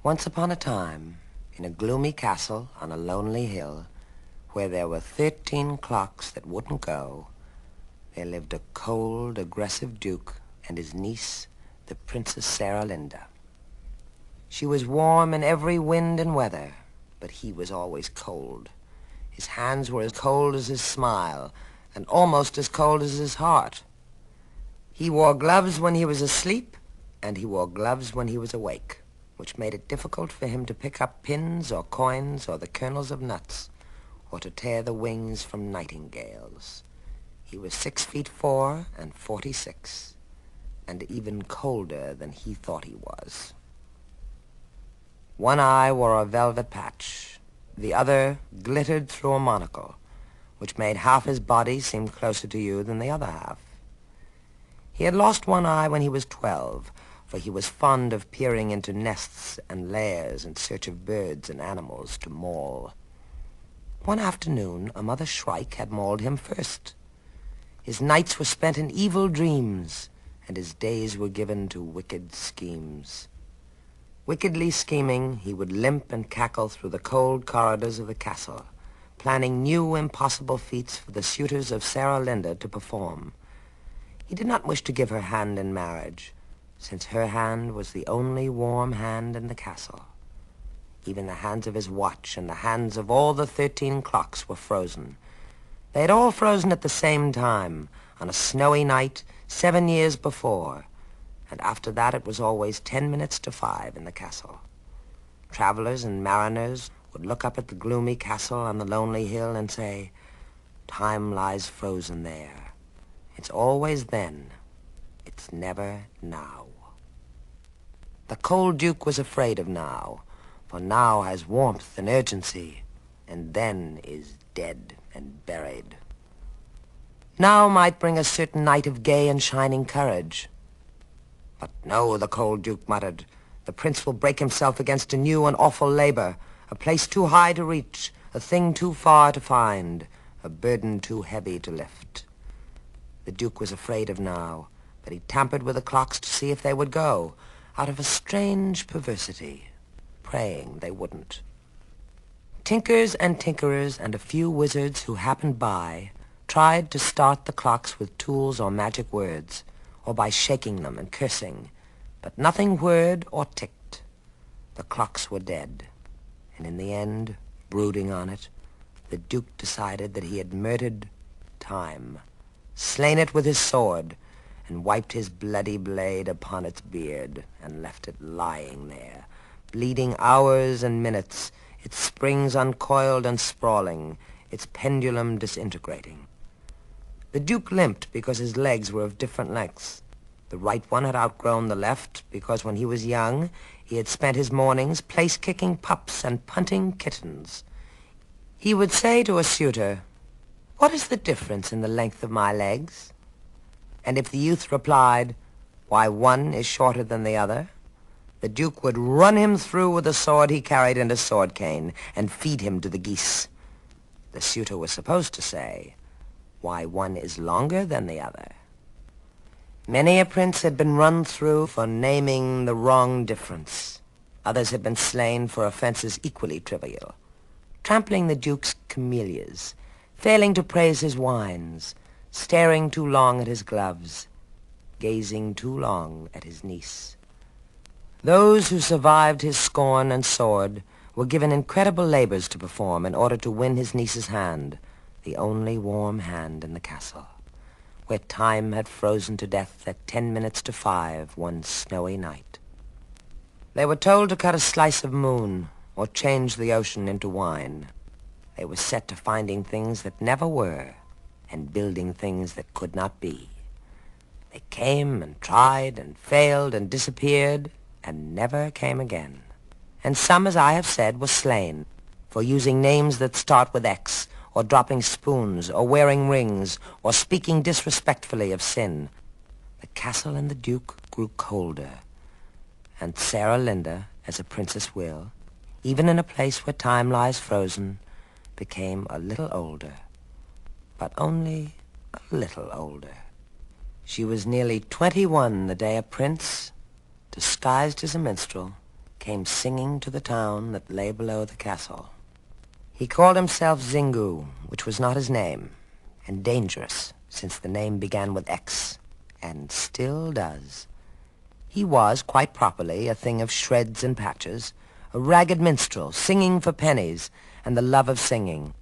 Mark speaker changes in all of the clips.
Speaker 1: Once upon a time, in a gloomy castle on a lonely hill, where there were 13 clocks that wouldn't go, there lived a cold, aggressive duke and his niece, the Princess Sarah Linda. She was warm in every wind and weather, but he was always cold. His hands were as cold as his smile, and almost as cold as his heart. He wore gloves when he was asleep, and he wore gloves when he was awake, which made it difficult for him to pick up pins or coins or the kernels of nuts, or to tear the wings from nightingales. He was 6'4" and 46, and even colder than he thought he was. One eye wore a velvet patch. The other glittered through a monocle, which made half his body seem closer to you than the other half. He had lost one eye when he was 12, for he was fond of peering into nests and lairs in search of birds and animals to maul. One afternoon, a mother shrike had mauled him first. His nights were spent in evil dreams, and his days were given to wicked schemes. Wickedly scheming, he would limp and cackle through the cold corridors of the castle, planning new impossible feats for the suitors of Sarah Linda to perform. He did not wish to give her hand in marriage, since her hand was the only warm hand in the castle. Even the hands of his watch and the hands of all the 13 clocks were frozen. They had all frozen at the same time, on a snowy night 7 years before, and after that it was always 10 minutes to 5 in the castle. Travelers and mariners would look up at the gloomy castle on the lonely hill and say, "Time lies frozen there. It's always then. It's never now." The cold duke was afraid of now, for now has warmth and urgency, and then is dead and buried. Now might bring a certain night of gay and shining courage. But no, the cold duke muttered, the prince will break himself against a new and awful labor, a place too high to reach, a thing too far to find, a burden too heavy to lift. The duke was afraid of now, but he tampered with the clocks to see if they would go, out of a strange perversity, praying they wouldn't. Tinkers and tinkerers and a few wizards who happened by tried to start the clocks with tools or magic words, or by shaking them and cursing, but nothing whirred or ticked. The clocks were dead, and in the end, brooding on it, the duke decided that he had murdered time, slain it with his sword, and wiped his bloody blade upon its beard, and left it lying there, bleeding hours and minutes, its springs uncoiled and sprawling, its pendulum disintegrating. The duke limped because his legs were of different lengths. The right one had outgrown the left because when he was young, he had spent his mornings place-kicking pups and punting kittens. He would say to a suitor, "What is the difference in the length of my legs?" And if the youth replied, "Why, one is shorter than the other," the duke would run him through with a sword he carried in a sword cane and feed him to the geese. The suitor was supposed to say, "Why, one is longer than the other." Many a prince had been run through for naming the wrong difference. Others had been slain for offenses equally trivial. Trampling the duke's camellias, failing to praise his wines, staring too long at his gloves, gazing too long at his niece. Those who survived his scorn and sword were given incredible labors to perform in order to win his niece's hand, the only warm hand in the castle, where time had frozen to death at 10 minutes to 5 one snowy night. They were told to cut a slice of moon or change the ocean into wine. They were set to finding things that never were and building things that could not be. They came and tried and failed and disappeared and never came again. And some, as I have said, were slain for using names that start with X, or dropping spoons, or wearing rings, or speaking disrespectfully of sin. The castle and the duke grew colder, and Sarah Linda, as a princess will, even in a place where time lies frozen, became a little older, but only a little older. She was nearly 21 the day a prince, disguised as a minstrel, came singing to the town that lay below the castle. He called himself Zingu, which was not his name, and dangerous, since the name began with X, and still does. He was, quite properly, a thing of shreds and patches, a ragged minstrel, singing for pennies, and the love of singing.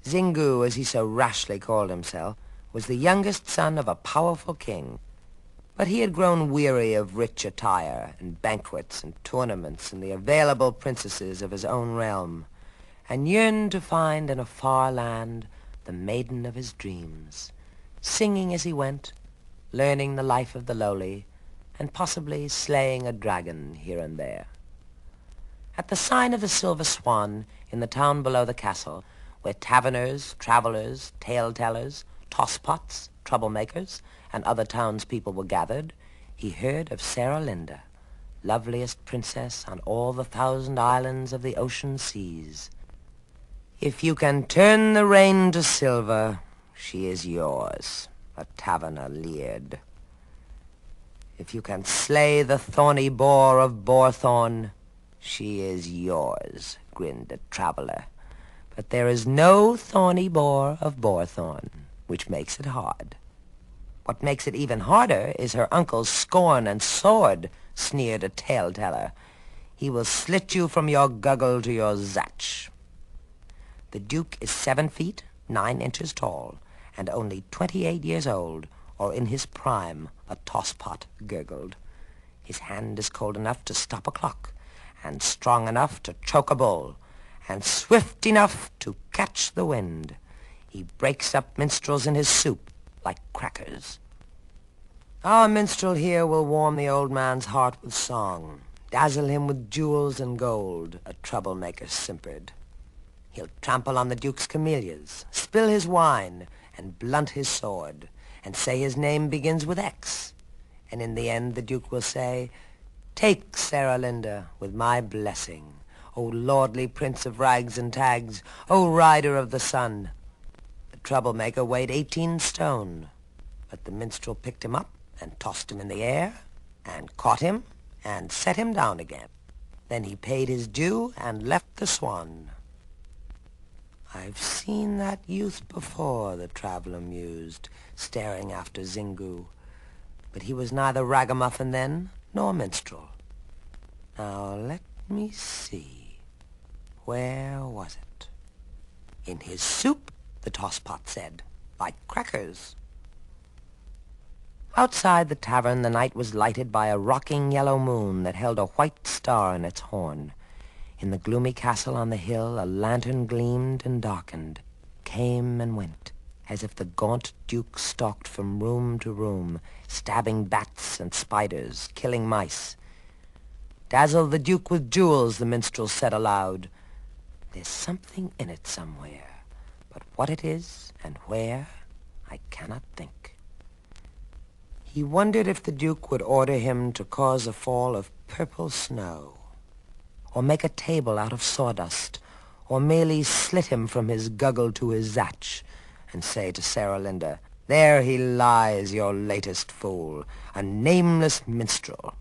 Speaker 1: Zingu, as he so rashly called himself, was the youngest son of a powerful king, but he had grown weary of rich attire and banquets and tournaments and the available princesses of his own realm, and yearned to find in a far land the maiden of his dreams, singing as he went, learning the life of the lowly, and possibly slaying a dragon here and there. At the sign of the Silver Swan in the town below the castle, where taverners, travelers, tale-tellers, tosspots, troublemakers, and other townspeople were gathered, he heard of Sarah Linda, loveliest princess on all the 1,000 islands of the ocean seas. If you can turn the rain to silver, she is yours, a taverner leered. If you can slay the thorny boar of Boarthorn, she is yours, grinned a traveler. But there is no thorny boar of Boarthorn, which makes it hard. What makes it even harder is her uncle's scorn and sword, sneered a tale-teller. He will slit you from your guggle to your zatch. The Duke is 7 feet, 9 inches tall, and only 28 years old, or in his prime, a tosspot gurgled. His hand is cold enough to stop a clock, and strong enough to choke a bull, and swift enough to catch the wind. He breaks up minstrels in his soup like crackers. Our minstrel here will warm the old man's heart with song, dazzle him with jewels and gold, a troublemaker simpered. He'll trample on the Duke's camellias, spill his wine, and blunt his sword, and say his name begins with X. And in the end the Duke will say, "Take Sarah Linda with my blessing, O lordly prince of rags and tags, O rider of the sun." The troublemaker weighed 18 stone, but the minstrel picked him up and tossed him in the air, and caught him, and set him down again. Then he paid his due and left the Swan. "I've seen that youth before," the traveler mused, staring after Zingu. But he was neither ragamuffin then, nor minstrel. Now let me see. Where was it? "In his soup," the tosspot said, "like crackers." Outside the tavern the night was lighted by a rocking yellow moon that held a white star in its horn. In the gloomy castle on the hill a lantern gleamed and darkened, came and went, as if the gaunt Duke stalked from room to room, stabbing bats and spiders, killing mice. "Dazzle the Duke with jewels," the minstrel said aloud. "There's something in it somewhere, but what it is and where, I cannot think." He wondered if the Duke would order him to cause a fall of purple snow, or make a table out of sawdust, or merely slit him from his guggle to his zatch, and say to Sarah Linda, "There he lies, your latest fool, a nameless minstrel.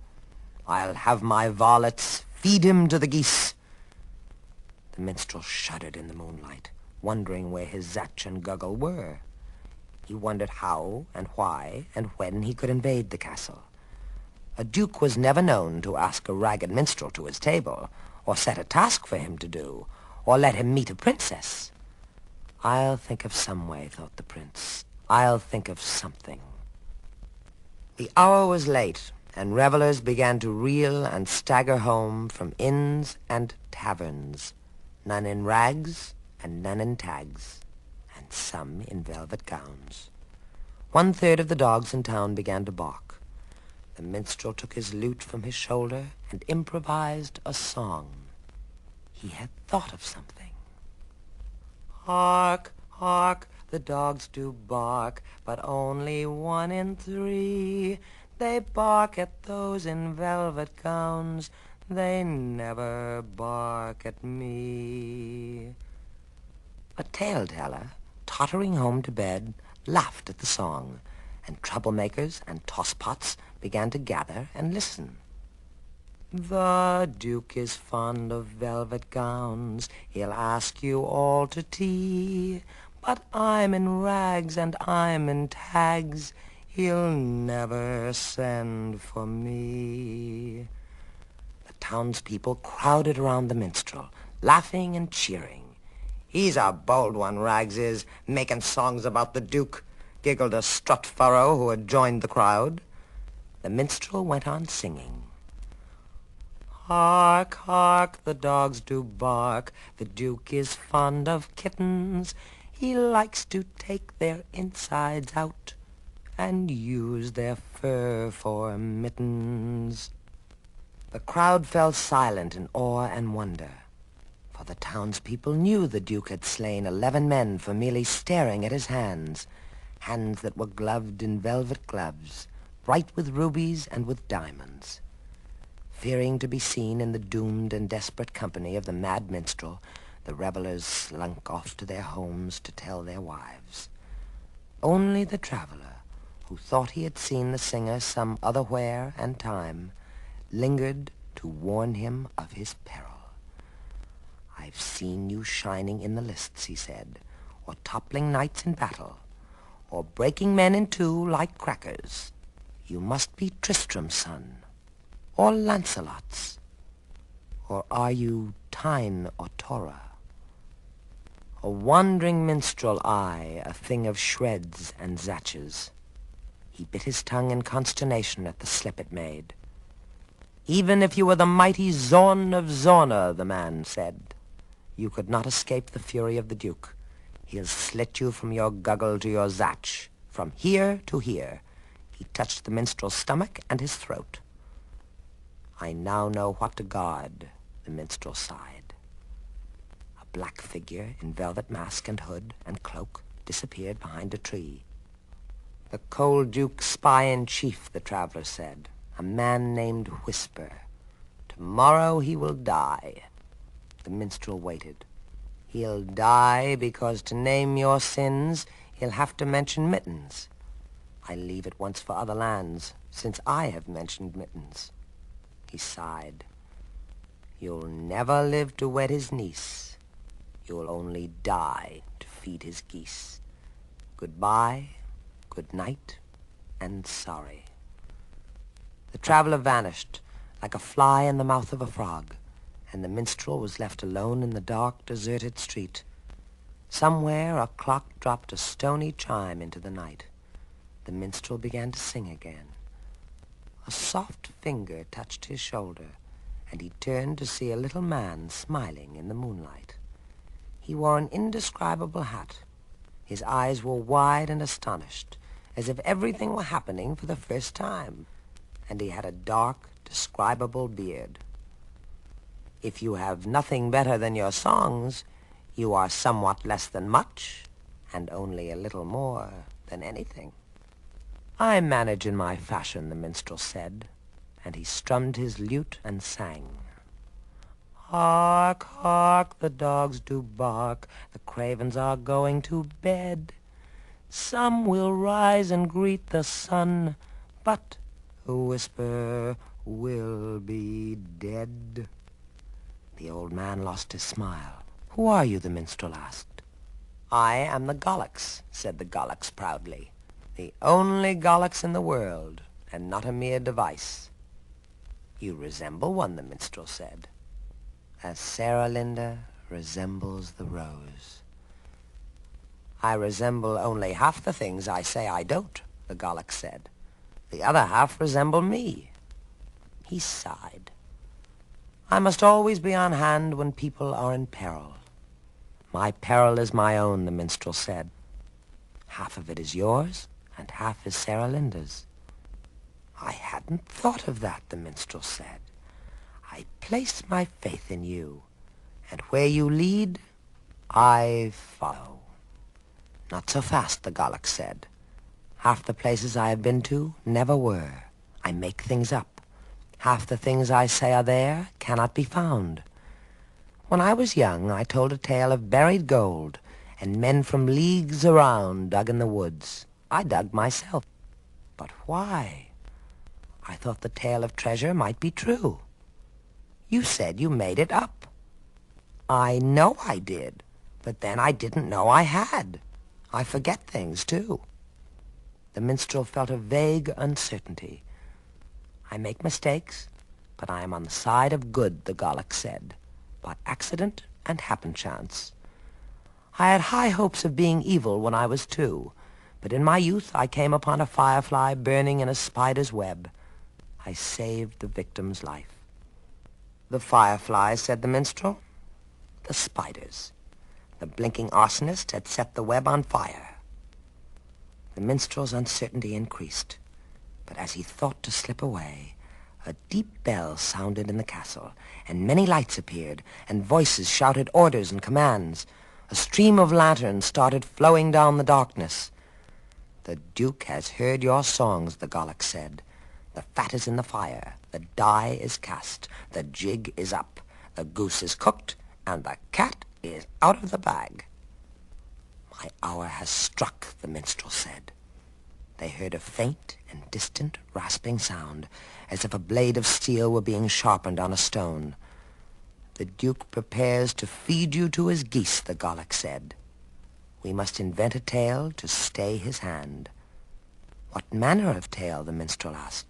Speaker 1: I'll have my varlets feed him to the geese." The minstrel shuddered in the moonlight, wondering where his zatch and guggle were. He wondered how and why and when he could invade the castle. A duke was never known to ask a ragged minstrel to his table, or set a task for him to do, or let him meet a princess. "I'll think of some way," thought the prince. "I'll think of something." The hour was late, and revelers began to reel and stagger home from inns and taverns, none in rags and none in tags, and some in velvet gowns. 1/3 of the dogs in town began to bark. The minstrel took his lute from his shoulder and improvised a song. He had thought of something. "Hark, hark, the dogs do bark, but only 1 in 3. They bark at those in velvet gowns, they never bark at me." A tale-teller, tottering home to bed, laughed at the song, and troublemakers and tosspots began to gather and listen. The Duke is fond of velvet gowns, he'll ask you all to tea. But I'm in rags and I'm in tags, he'll never send for me. The townspeople crowded around the minstrel, laughing and cheering. He's a bold one, Rags is, making songs about the Duke, giggled a strut-furrow who had joined the crowd. The minstrel went on singing. Hark, hark, the dogs do bark, the Duke is fond of kittens. He likes to take their insides out and use their fur for mittens. The crowd fell silent in awe and wonder, for the townspeople knew the Duke had slain 11 men for merely staring at his hands, hands that were gloved in velvet gloves, bright with rubies and with diamonds. Fearing to be seen in the doomed and desperate company of the mad minstrel, the revelers slunk off to their homes to tell their wives. Only the traveler, who thought he had seen the singer some otherwhere and time, lingered to warn him of his peril. I've seen you shining in the lists, he said, or toppling knights in battle, or breaking men in two like crackers. You must be Tristram's son, or Lancelot's, or are you Tyne or Torah? A wandering minstrel I, a thing of shreds and zatches. He bit his tongue in consternation at the slip it made. Even if you were the mighty Zorn of Zorna, the man said, you could not escape the fury of the Duke. He'll slit you from your guggle to your zatch, from here to here. He touched the minstrel's stomach and his throat. I now know what to guard, the minstrel sighed. A black figure in velvet mask and hood and cloak disappeared behind a tree. The cold Duke's spy-in-chief, the traveler said, a man named Whisper. Tomorrow he will die. The minstrel waited. He'll die because to name your sins, he'll have to mention mittens. I leave it once for other lands, since I have mentioned mittens. He sighed. You'll never live to wed his niece. You'll only die to feed his geese. Goodbye, good night, and sorry. The traveler vanished like a fly in the mouth of a frog, and the minstrel was left alone in the dark, deserted street. Somewhere a clock dropped a stony chime into the night. The minstrel began to sing again. A soft finger touched his shoulder, and he turned to see a little man smiling in the moonlight. He wore an indescribable hat. His eyes were wide and astonished, as if everything were happening for the first time, and he had a dark, describable beard. If you have nothing better than your songs, you are somewhat less than much, and only a little more than anything. I manage in my fashion, the minstrel said, and he strummed his lute and sang. Hark, hark, the dogs do bark, the cravens are going to bed. Some will rise and greet the sun, but Whisper will be dead. The old man lost his smile. Who are you, the minstrel asked. I am the Galax, said the Galax proudly. The only Galax in the world, and not a mere device. You resemble one, the minstrel said, as Sarah Linda resembles the rose. I resemble only half the things I say I don't, the Galax said. The other half resemble me. He sighed. I must always be on hand when people are in peril. My peril is my own, the minstrel said. Half of it is yours, and half is Sarah Linda's. I hadn't thought of that, the minstrel said. I place my faith in you, and where you lead, I follow. Not so fast, the Galax said. Half the places I have been to never were. I make things up. Half the things I say are there cannot be found. When I was young, I told a tale of buried gold, and men from leagues around dug in the woods. I dug myself. But why? I thought the tale of treasure might be true. You said you made it up. I know I did, but then I didn't know I had. I forget things, too. The minstrel felt a vague uncertainty. I make mistakes, but I am on the side of good, the Gallic said, by accident and happen chance. I had high hopes of being evil when I was 2, but in my youth I came upon a firefly burning in a spider's web. I saved the victim's life. The fireflies, said the minstrel. The spiders. The blinking arsonist had set the web on fire. The minstrel's uncertainty increased, but as he thought to slip away, a deep bell sounded in the castle, and many lights appeared, and voices shouted orders and commands. A stream of lanterns started flowing down the darkness. The Duke has heard your songs, the Gallic said. The fat is in the fire, the die is cast, the jig is up, the goose is cooked, and the cat is out of the bag. My hour has struck, the minstrel said. They heard a faint and distant rasping sound, as if a blade of steel were being sharpened on a stone. The Duke prepares to feed you to his geese, the Gallic said. We must invent a tale to stay his hand. What manner of tale, the minstrel asked.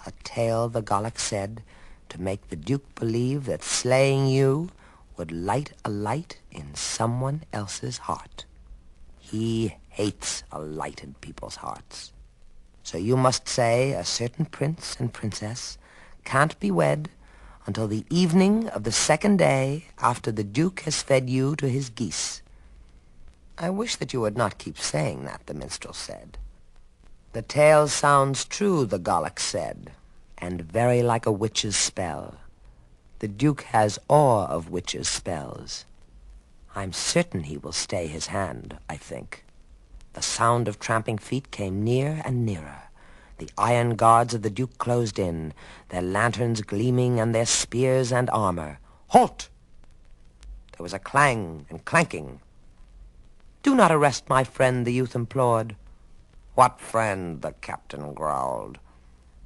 Speaker 1: A tale, the Gallic said, to make the Duke believe that slaying you would light a light in someone else's heart. He hates a lighted people's hearts. So you must say a certain prince and princess can't be wed until the evening of the second day after the Duke has fed you to his geese. I wish that you would not keep saying that, the minstrel said. The tale sounds true, the Gallic said, and very like a witch's spell. The Duke has awe of witches' spells. I'm certain he will stay his hand, I think. The sound of tramping feet came near and nearer. The iron guards of the Duke closed in, their lanterns gleaming and their spears and armor. Halt! There was a clang and clanking. Do not arrest my friend, the youth implored. What friend? The captain growled.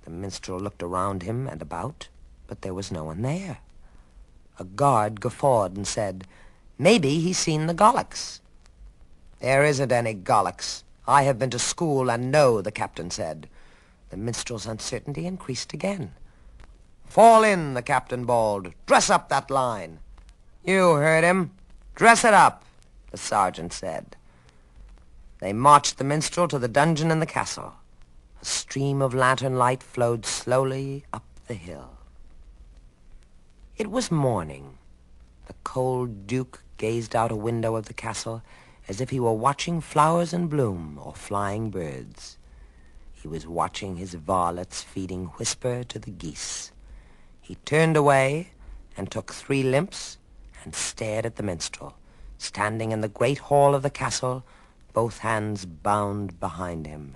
Speaker 1: The minstrel looked around him and about, but there was no one there. A guard guffawed and said, Maybe he's seen the Gallics. There isn't any Gallics. I have been to school and know, the captain said. The minstrel's uncertainty increased again. Fall in, the captain bawled. Dress up that line. You heard him. Dress it up, the sergeant said. They marched the minstrel to the dungeon in the castle. A stream of lantern light flowed slowly up the hill. It was morning. The cold Duke gazed out a window of the castle as if he were watching flowers in bloom or flying birds. He was watching his varlets feeding whisper to the geese. He turned away and took 3 limps and stared at the minstrel, standing in the great hall of the castle, both hands bound behind him.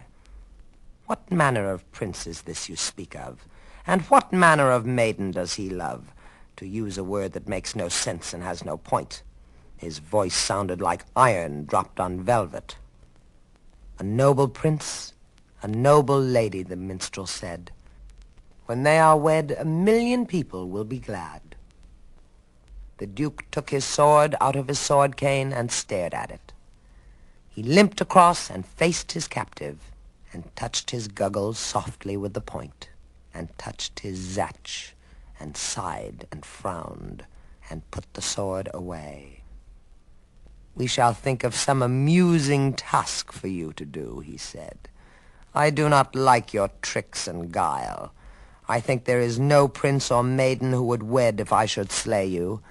Speaker 1: What manner of prince is this you speak of? And what manner of maiden does he love? To use a word that makes no sense and has no point. His voice sounded like iron dropped on velvet. A noble prince, a noble lady, the minstrel said. When they are wed, 1,000,000 people will be glad. The Duke took his sword out of his sword cane and stared at it. He limped across and faced his captive, and touched his goggles softly with the point, and touched his zatch, and sighed and frowned, and put the sword away. We shall think of some amusing task for you to do, he said. I do not like your tricks and guile. I think there is no prince or maiden who would wed if I should slay you,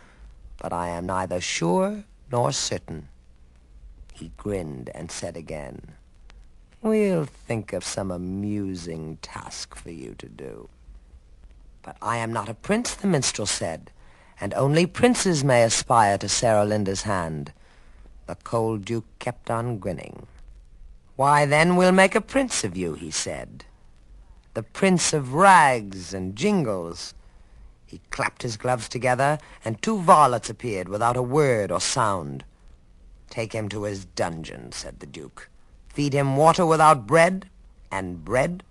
Speaker 1: but I am neither sure nor certain. He grinned and said again, We'll think of some amusing task for you to do. But I am not a prince, the minstrel said, and only princes may aspire to Sarah Linda's hand. The cold Duke kept on grinning. Why, then we'll make a prince of you, he said. The prince of rags and jingles. He clapped his gloves together, and 2 varlets appeared without a word or sound. Take him to his dungeon, said the Duke. Feed him water without bread, and bread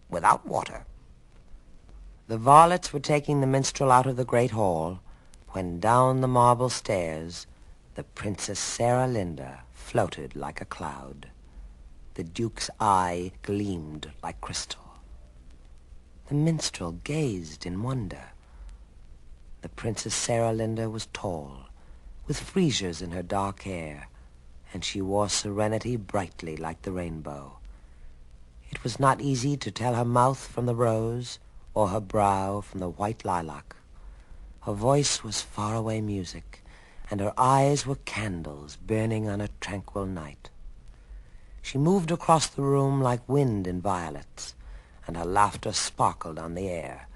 Speaker 1: without water. The varlets were taking the minstrel out of the great hall, when down the marble stairs the Princess Sarah Linda floated like a cloud. The Duke's eye gleamed like crystal. The minstrel gazed in wonder. The Princess Sarah Linda was tall, with freesias in her dark hair, and she wore serenity brightly like the rainbow. It was not easy to tell her mouth from the rose, or her brow from the white lilac. Her voice was faraway music, and her eyes were candles burning on a tranquil night. She moved across the room like wind in violets, and her laughter sparkled on the air,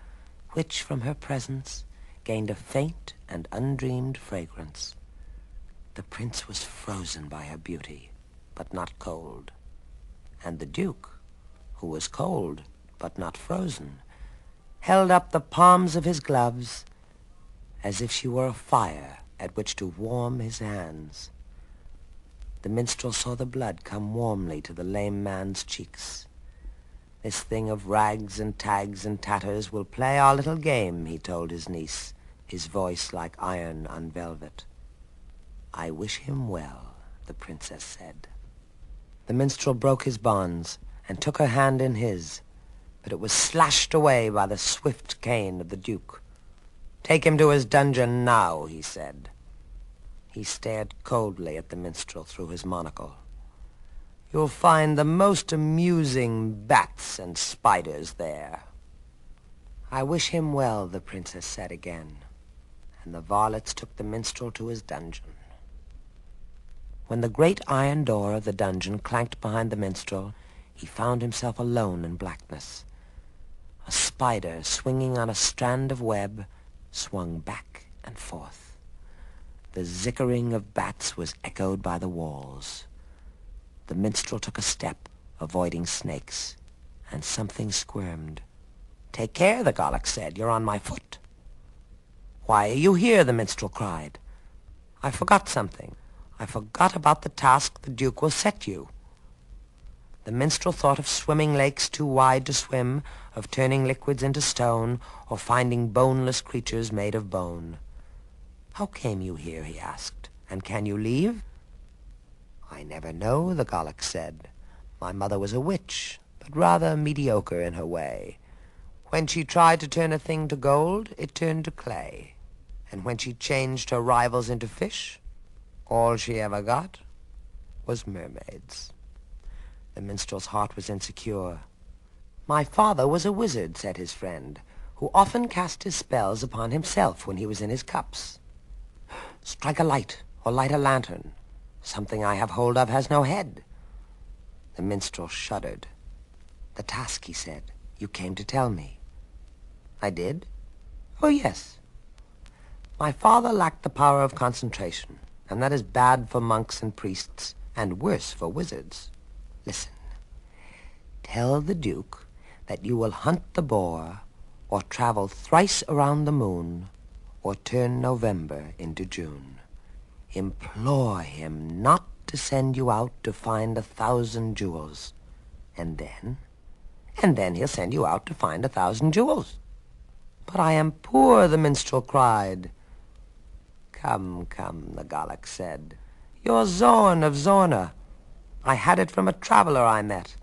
Speaker 1: which from her presence gained a faint and undreamed fragrance. The prince was frozen by her beauty, but not cold, and the Duke, who was cold but not frozen, held up the palms of his gloves as if she were a fire at which to warm his hands. The minstrel saw the blood come warmly to the lame man's cheeks. "This thing of rags and tags and tatters will play our little game," he told his niece, his voice like iron on velvet. "I wish him well," the princess said. The minstrel broke his bonds and took her hand in his, but it was slashed away by the swift cane of the Duke. "Take him to his dungeon now," he said. He stared coldly at the minstrel through his monocle. "You'll find the most amusing bats and spiders there." "I wish him well," the princess said again, and the varlets took the minstrel to his dungeon. When the great iron door of the dungeon clanked behind the minstrel, he found himself alone in blackness. A spider swinging on a strand of web swung back and forth. The zickering of bats was echoed by the walls. The minstrel took a step, avoiding snakes, and something squirmed. "Take care," the Gallic said. "You're on my foot." "Why are you here?" the minstrel cried. "I forgot something. I forgot about the task the Duke will set you." The minstrel thought of swimming lakes too wide to swim, of turning liquids into stone, or finding boneless creatures made of bone. "How came you here?" he asked. "And can you leave?" "I never know," the Gallic said. "My mother was a witch, but rather mediocre in her way. When she tried to turn a thing to gold, it turned to clay. And when she changed her rivals into fish, all she ever got was mermaids." The minstrel's heart was insecure. "My father was a wizard," said his friend, "who often cast his spells upon himself when he was in his cups. Strike a light, or light a lantern. Something I have hold of has no head." The minstrel shuddered. "The task," he said. "You came to tell me." "I did?" "Oh, yes. My father lacked the power of concentration, and that is bad for monks and priests, and worse for wizards. Listen. Tell the Duke that you will hunt the boar, or travel thrice around the moon, or turn November into June. Implore him not to send you out to find 1,000 jewels, and then he'll send you out to find 1,000 jewels." "But I am poor," the minstrel cried. Come, the Gallic said. "You're Zorn of Zorna. I had it from a traveler I met.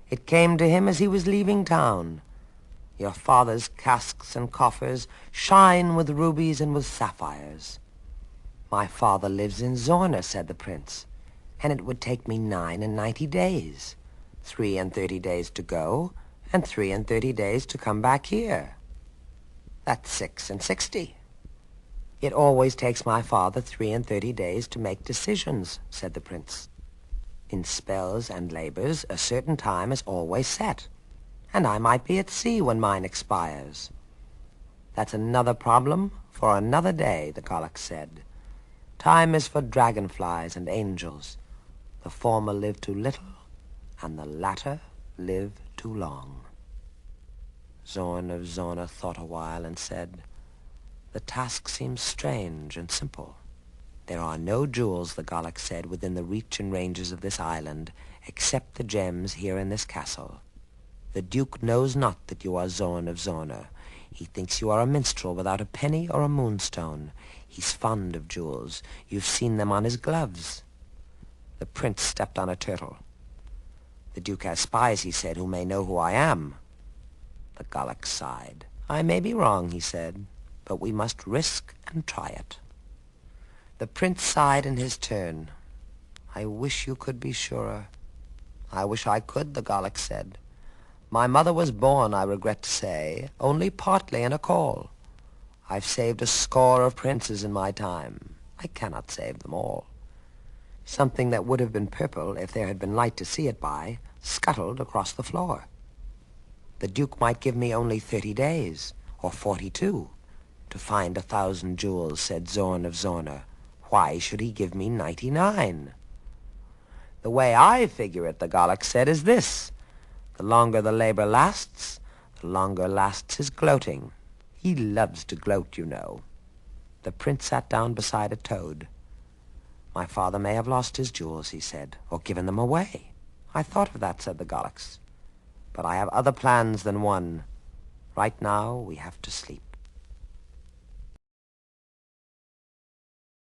Speaker 1: It came to him as he was leaving town. Your father's casks and coffers shine with rubies and with sapphires." "My father lives in Zorna," said the prince, "and it would take me 99 days, 33 days to go, and 33 days to come back here. That's 66. "It always takes my father 33 days to make decisions," said the prince. "In spells and labors, a certain time is always set, and I might be at sea when mine expires." "That's another problem for another day," the Gallic said. "Time is for dragonflies and angels. The former live too little, and the latter live too long." Zorn of Zorna thought a while and said, "The task seems strange and simple. There are no jewels," the Gallic said, "within the reach and ranges of this island, except the gems here in this castle. The Duke knows not that you are Zorn of Zorna. He thinks you are a minstrel without a penny or a moonstone. He's fond of jewels. You've seen them on his gloves." The prince stepped on a turtle. "The Duke has spies," he said, "who may know who I am." The Gallic sighed. "I may be wrong," he said, "but we must risk and try it." The prince sighed in his turn. "I wish you could be surer." "I wish I could," the Gallic said. "My mother was born, I regret to say, only partly in a call. I've saved a score of princes in my time. I cannot save them all." Something that would have been purple if there had been light to see it by scuttled across the floor. "The Duke might give me only 30 days, or 42, to find 1,000 jewels," said Zorn of Zorna. "Why should he give me 99? "The way I figure it," the Gallic said, "is this. The longer the labor lasts, the longer lasts his gloating. He loves to gloat, you know." The prince sat down beside a toad. "My father may have lost his jewels," he said, "or given them away." "I thought of that," said the Gallics. "But I have other plans than one. Right now we have to sleep."